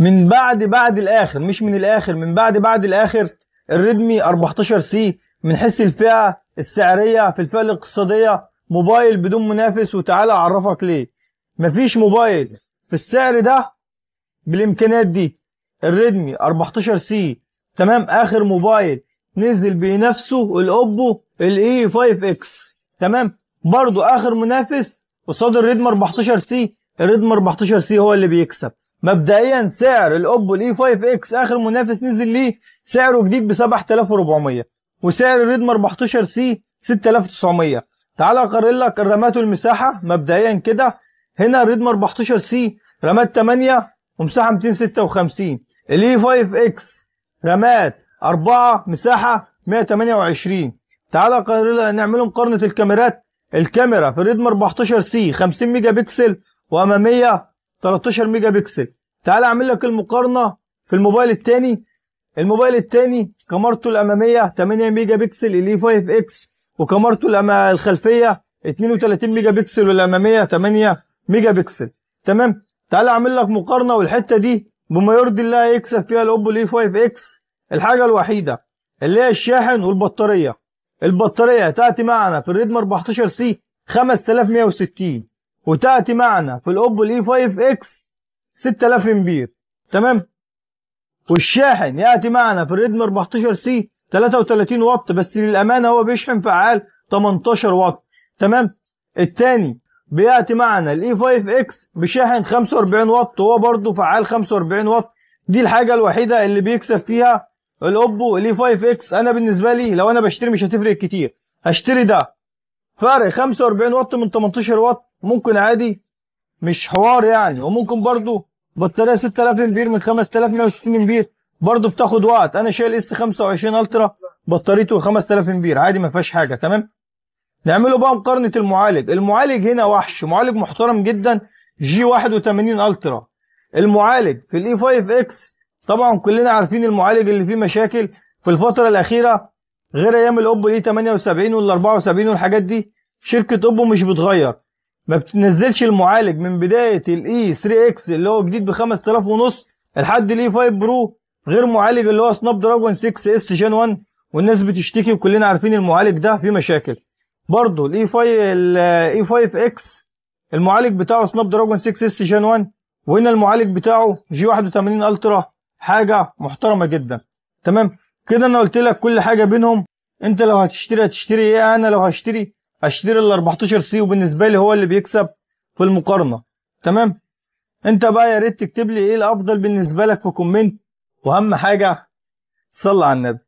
من بعد الاخر، مش من الاخر، من بعد الاخر، الريدمي 14 سي من حيث الفئه السعريه في الفئه الاقتصاديه موبايل بدون منافس. وتعالى اعرفك ليه. مفيش موبايل في السعر ده بالامكانيات دي. الريدمي 14 سي تمام، اخر موبايل نزل بينافسه الاوبو الاي 5 اكس تمام، برضو اخر منافس قصاد الريدمي 14 سي. الريدمي 14 سي هو اللي بيكسب مبدئيا. سعر الاوبو الاي 5 اكس اخر منافس نزل ليه سعره جديد ب 7400، وسعر الريدمي 14 سي 6900. تعال اقارن لك الرامات والمساحه مبدئيا كده. هنا الريدمي 14 سي رامات 8 ومساحه 256، الاي 5 اكس رامات 4 مساحه 128. تعال نعمل مقارنه الكاميرات. الكاميرا في الريدمي 14 سي 50 ميجا بكسل واماميه 13 ميجا بكسل. تعال اعمل لك المقارنه في الموبايل الثاني. الموبايل الثاني كاميرته الاماميه 8 ميجا بكسل الاي 5 اكس، وكاميرته الخلفيه 32 ميجا بكسل والاماميه 8 ميجا بكسل تمام. تعال اعمل لك مقارنه، والحته دي بما يرضي الله يكسب فيها الاوبو الاي 5 اكس. الحاجه الوحيده اللي هي الشاحن والبطاريه. البطاريه تاتي معنا في الريدمي 14 سي 5160، وتاتي معنا في الاوبو الاي 5 اكس 6000 امبير تمام. والشاحن ياتي معنا في الريدمي 14 سي 33 واط، بس للامانه هو بيشحن فعال 18 واط تمام. الثاني بياتي معنا الاي 5 اكس بشاحن 45 واط وهو برضه فعال 45 واط. دي الحاجه الوحيده اللي بيكسب فيها الاوبو الاي 5 اكس. انا بالنسبه لي لو انا بشتري مش هتفرق كتير، هشتري ده. فرق 45 واط من 18 واط ممكن عادي، مش حوار يعني. وممكن برضه بطاريه 6000 امبير من 5160 امبير برضه بتاخد وقت. انا شايل اس 25 الترا بطاريته 5000 امبير عادي ما فيهاش حاجه تمام. نعمله بقى مقارنه المعالج. المعالج هنا وحش، معالج محترم جدا جي 81 الترا. المعالج في الاي 5 اكس طبعا كلنا عارفين المعالج اللي فيه مشاكل في الفتره الاخيره، غير ايام الاوبو الاي 78 وال 74 والحاجات دي. شركه اوبو مش بتغير، ما بتنزلش المعالج من بدايه الاي 3 اكس اللي هو جديد ب 5000 ونص لحد الاي 5 برو غير معالج اللي هو سناب دراجون 6 اس جين 1، والناس بتشتكي وكلنا عارفين المعالج ده فيه مشاكل. برضه الاي 5 اكس المعالج بتاعه سناب دراجون 6 اس جين 1، وهنا المعالج بتاعه جي 81 الترا، حاجه محترمه جدا تمام. كده انا قلت لك كل حاجه بينهم. انت لو هتشتري ايه؟ انا لو هشتري ال 14 سي، وبالنسبه لي هو اللي بيكسب في المقارنه تمام. انت بقى يا ريت تكتب لي ايه الافضل بالنسبه لك في كومنت، واهم حاجه صل على النبي.